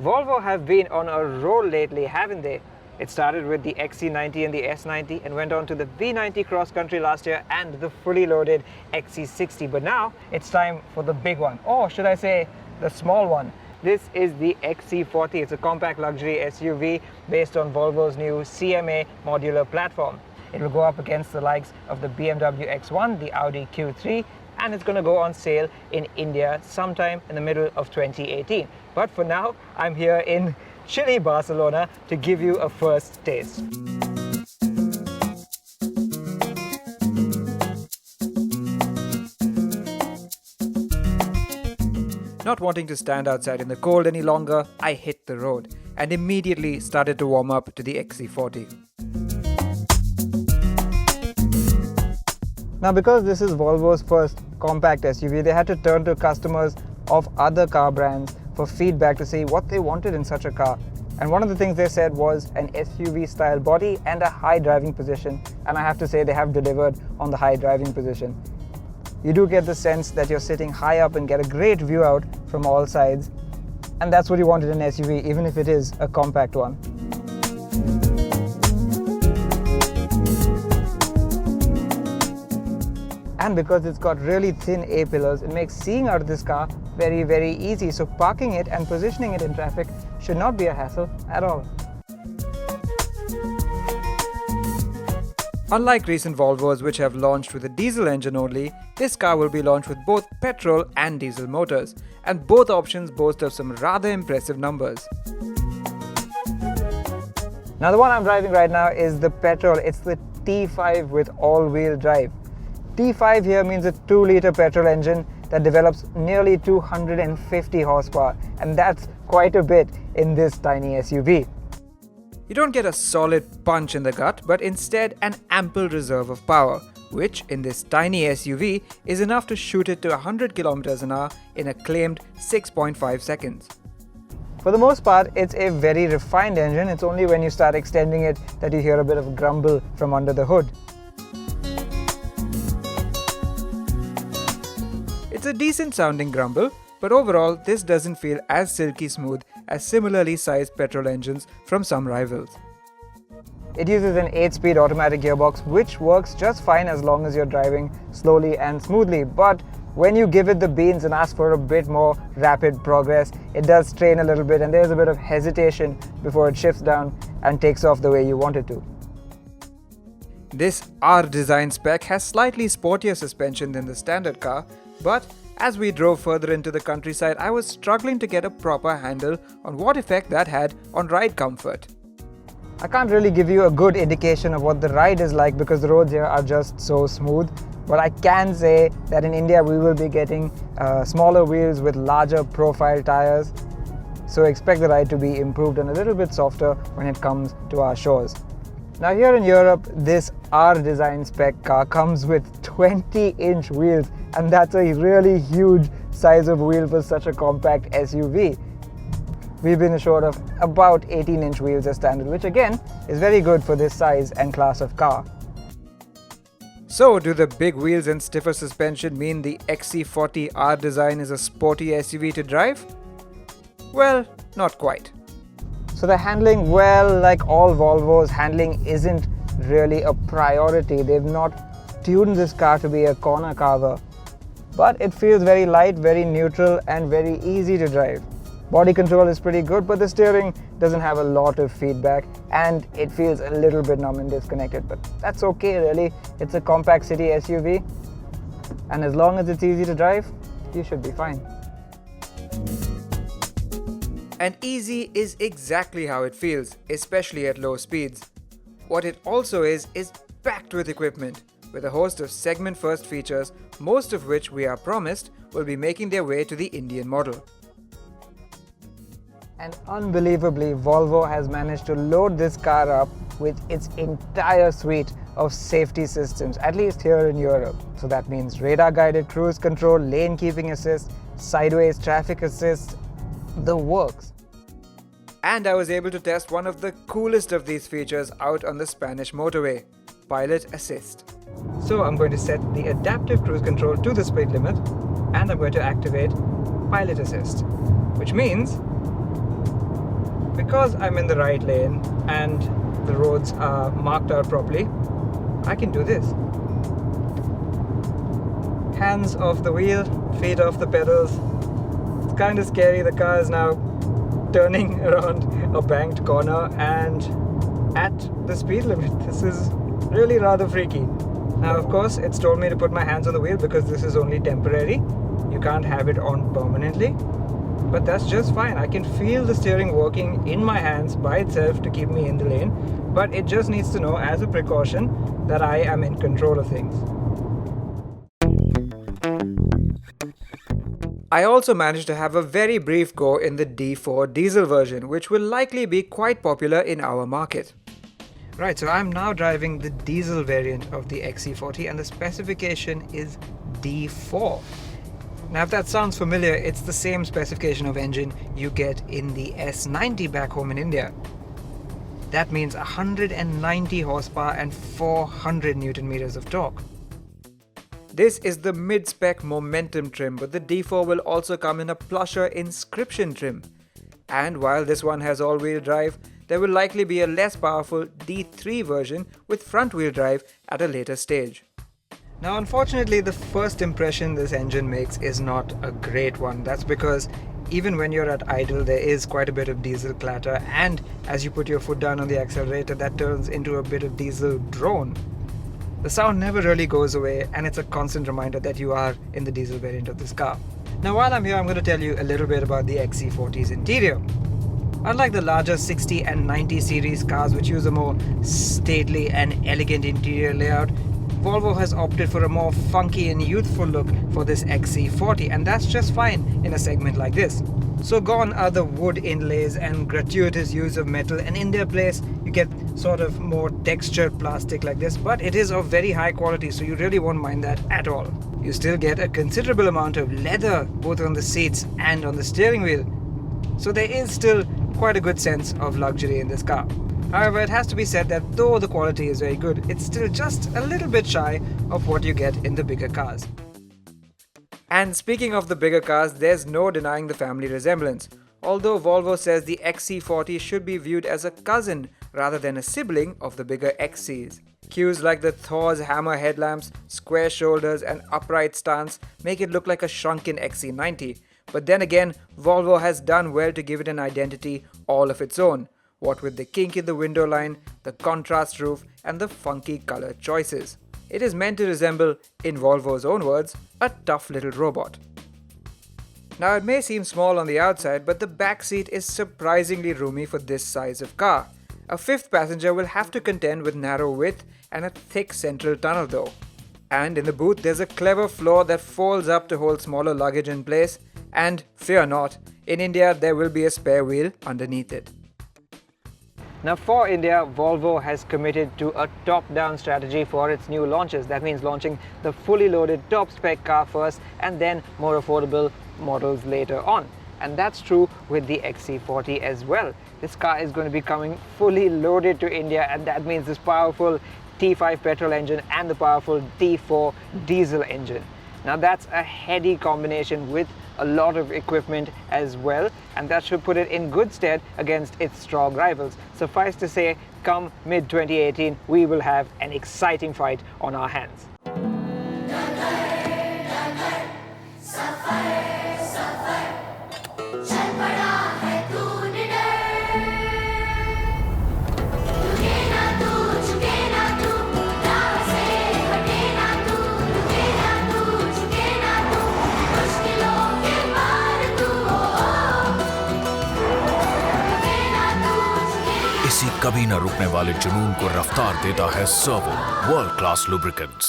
Volvo have been on a roll lately, haven't they? It started with the XC90 and the S90 and went on to the V90 cross country last year and the fully loaded XC60. But now it's time for the big one, or should I say the small one. This is the XC40. It's a compact luxury SUV based on Volvo's new CMA modular platform. It will go up against the likes of the BMW X1, the Audi Q3, and it's going to go on sale in India sometime in the middle of 2018. But for now, I'm here in chilly Barcelona to give you a first taste. Not wanting to stand outside in the cold any longer, I hit the road and immediately started to warm up to the XC40. Now, because this is Volvo's first compact SUV, they had to turn to customers of other car brands for feedback to see what they wanted in such a car. And one of the things they said was an SUV style body and a high driving position. And I have to say they have delivered on the high driving position. You do get the sense that you're sitting high up and get a great view out from all sides. And that's what you wanted in an SUV, even if it is a compact one. And because it's got really thin A-pillars, it makes seeing out of this car very, very easy. So parking it and positioning it in traffic should not be a hassle at all. Unlike recent Volvos which have launched with a diesel engine only, this car will be launched with both petrol and diesel motors. And both options boast of some rather impressive numbers. Now the one I'm driving right now is the petrol. It's the T5 with all-wheel drive. T5 here means a 2-litre petrol engine that develops nearly 250 horsepower, and that's quite a bit in this tiny SUV. You don't get a solid punch in the gut, but instead an ample reserve of power, which in this tiny SUV is enough to shoot it to 100 km an hour in a claimed 6.5 seconds. For the most part, it's a very refined engine. It's only when you start extending it that you hear a bit of grumble from under the hood. It's a decent sounding grumble, but overall this doesn't feel as silky smooth as similarly sized petrol engines from some rivals. It uses an 8-speed automatic gearbox which works just fine as long as you're driving slowly and smoothly, but when you give it the beans and ask for a bit more rapid progress, it does strain a little bit and there's a bit of hesitation before it shifts down and takes off the way you want it to. This R design spec has slightly sportier suspension than the standard car, but as we drove further into the countryside, I was struggling to get a proper handle on what effect that had on ride comfort. I can't really give you a good indication of what the ride is like because the roads here are just so smooth, but I can say that in India we will be getting smaller wheels with larger profile tires, so expect the ride to be improved and a little bit softer when it comes to our shores. Now here in Europe, this R design spec car comes with 20-inch wheels, and that's a really huge size of wheel for such a compact SUV. We've been assured of about 18-inch wheels as standard, which again is very good for this size and class of car. So do the big wheels and stiffer suspension mean the XC40 R design is a sporty SUV to drive? Well, not quite. So the handling, well, like all Volvos, handling isn't really a priority. They've not tuned this car to be a corner carver. But it feels very light, very neutral and very easy to drive. Body control is pretty good, but the steering doesn't have a lot of feedback and it feels a little bit numb and disconnected. But that's okay really. It's a compact city SUV and as long as it's easy to drive, you should be fine. And easy is exactly how it feels, especially at low speeds. What it also is packed with equipment, with a host of segment-first features, most of which we are promised will be making their way to the Indian model. And unbelievably, Volvo has managed to load this car up with its entire suite of safety systems, at least here in Europe. So that means radar-guided cruise control, lane keeping assist, sideways traffic assist, the works. And I was able to test one of the coolest of these features out on the Spanish motorway, Pilot Assist. So I'm going to set the adaptive cruise control to the speed limit and I'm going to activate Pilot Assist, which means because I'm in the right lane and the roads are marked out properly, I can do this. Hands off the wheel, feet off the pedals. It's kind of scary. The car is now turning around a banked corner and at the speed limit. This is really rather freaky. Now, of course, it's told me to put my hands on the wheel because this is only temporary. You can't have it on permanently. But that's just fine. I can feel the steering working in my hands by itself to keep me in the lane. But it just needs to know, as a precaution, that I am in control of things. I also managed to have a very brief go in the D4 diesel version, which will likely be quite popular in our market. Right, so I'm now driving the diesel variant of the XC40 and the specification is D4. Now, if that sounds familiar, it's the same specification of engine you get in the S90 back home in India. That means 190 horsepower and 400 Newton meters of torque. This is the mid-spec Momentum trim, but the D4 will also come in a plusher Inscription trim. And while this one has all-wheel drive, there will likely be a less powerful D3 version with front-wheel drive at a later stage. Now, unfortunately, the first impression this engine makes is not a great one. That's because even when you're at idle, there is quite a bit of diesel clatter, and as you put your foot down on the accelerator, that turns into a bit of diesel drone. The sound never really goes away, and it's a constant reminder that you are in the diesel variant of this car. Now, while I'm here, I'm going to tell you a little bit about the XC40's interior. Unlike the larger 60 and 90 series cars, which use a more stately and elegant interior layout, Volvo has opted for a more funky and youthful look for this XC40, and that's just fine in a segment like this. So gone are the wood inlays and gratuitous use of metal, and in their place you get sort of more textured plastic like this, but it is of very high quality, so you really won't mind that at all. You still get a considerable amount of leather both on the seats and on the steering wheel, so there is still quite a good sense of luxury in this car. However, it has to be said that though the quality is very good, it's still just a little bit shy of what you get in the bigger cars. And speaking of the bigger cars, there's no denying the family resemblance. Although Volvo says the XC40 should be viewed as a cousin rather than a sibling of the bigger XCs. Cues like the Thor's hammer headlamps, square shoulders and upright stance make it look like a shrunken XC90. But then again, Volvo has done well to give it an identity all of its own. What with the kink in the window line, the contrast roof and the funky color choices. It is meant to resemble, in Volvo's own words, a tough little robot. Now, it may seem small on the outside, but the back seat is surprisingly roomy for this size of car. A fifth passenger will have to contend with narrow width and a thick central tunnel though. And in the boot, there's a clever floor that folds up to hold smaller luggage in place. And fear not, in India there will be a spare wheel underneath it. Now, for India, Volvo has committed to a top-down strategy for its new launches. That means launching the fully loaded top-spec car first and then more affordable models later on. And that's true with the XC40 as well. This car is going to be coming fully loaded to India, and that means this powerful T5 petrol engine and the powerful T4 diesel engine. Now, that's a heady combination with a lot of equipment as well, and that should put it in good stead against its strong rivals. Suffice to say, come mid-2018, we will have an exciting fight on our hands. इसी कभी न रुकने वाले जुनून को रफ्तार देता है सर्वो वर्ल्ड क्लास लुब्रिकेंट्स।